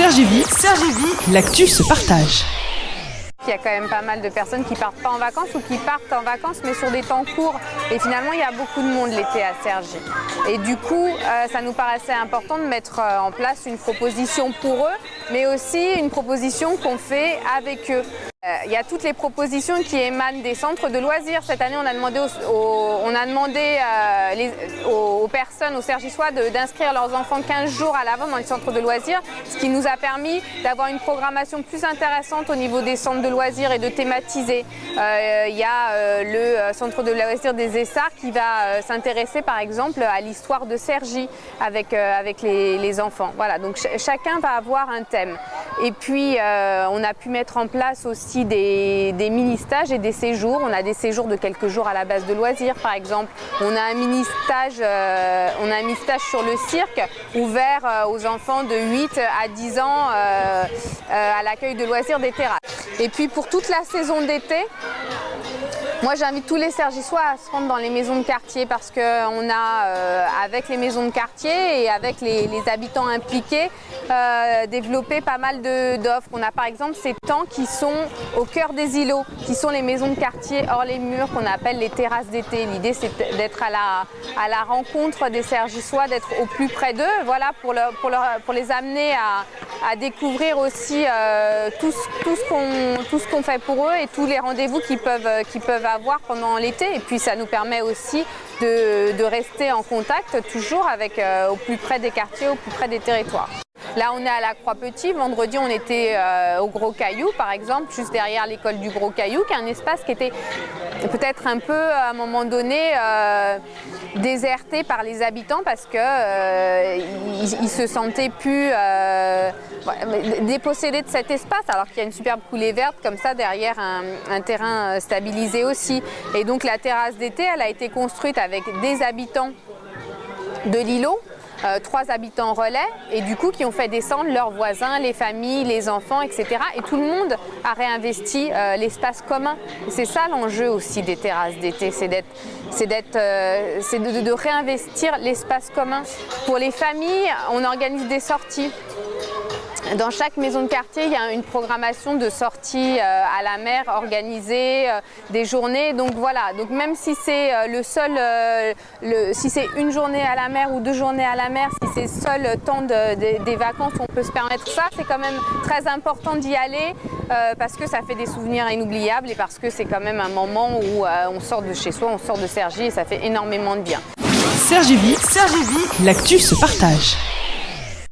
Sergi-Vie, l'actu se partage. Il y a quand même pas mal de personnes qui partent pas en vacances ou qui partent en vacances mais sur des temps courts. Et finalement, il y a beaucoup de monde l'été à Cergy. Et du coup, ça nous paraissait important de mettre en place une proposition pour eux, mais aussi une proposition qu'on fait avec eux. Il y a toutes les propositions qui émanent des centres de loisirs. Cette année, on a demandé aux personnes, aux Cergissois, d'inscrire leurs enfants 15 jours à l'avant dans les centres de loisirs, ce qui nous a permis d'avoir une programmation plus intéressante au niveau des centres de loisirs et de thématiser. Il y a le centre de loisirs des Essarts qui va s'intéresser par exemple à l'histoire de Cergy avec les enfants. Voilà, donc chacun va avoir un thème. Et puis on a pu mettre en place aussi des mini-stages et des séjours. On a des séjours de quelques jours à la base de loisirs par exemple. On a un mini-stage sur le cirque ouvert aux enfants de 8 à 10 ans à l'accueil de loisirs des terrasses. Et puis pour toute la saison d'été, moi j'invite tous les Cergissois à se rendre dans les maisons de quartier parce qu'on a, avec les maisons de quartier et avec les habitants impliqués, développé pas mal d'offres. On a par exemple ces temps qui sont au cœur des îlots, qui sont les maisons de quartier hors les murs qu'on appelle les terrasses d'été. L'idée c'est d'être à la rencontre des Cergissois, d'être au plus près d'eux, voilà, pour les amener à découvrir aussi tout ce qu'on fait pour eux et tous les rendez-vous qu'ils peuvent avoir pendant l'été. Et puis ça nous permet aussi de rester en contact toujours avec au plus près des quartiers, au plus près des territoires. Là, on est à la Croix-Petit. Vendredi, on était au Gros Caillou, par exemple, juste derrière l'école du Gros Caillou, qui est un espace qui était peut-être un peu, à un moment donné, déserté par les habitants parce qu'ils se sentaient plus dépossédés de cet espace, alors qu'il y a une superbe coulée verte comme ça derrière un terrain stabilisé aussi. Et donc la terrasse d'été, elle a été construite avec des habitants de l'îlot, 3 habitants relais, et du coup qui ont fait descendre leurs voisins, les familles, les enfants, etc. Et tout le monde a réinvesti l'espace commun. C'est ça l'enjeu aussi des terrasses d'été, c'est de réinvestir l'espace commun. Pour les familles, on organise des sorties. Dans chaque maison de quartier, il y a une programmation de sorties à la mer organisée, des journées. Donc voilà, donc même si c'est si c'est une journée à la mer ou 2 journées à la mer, si c'est seul temps des vacances, on peut se permettre ça. C'est quand même très important d'y aller parce que ça fait des souvenirs inoubliables et parce que c'est quand même un moment où on sort de chez soi, on sort de Cergy et ça fait énormément de bien. Sergi-Vie, l'actu se partage.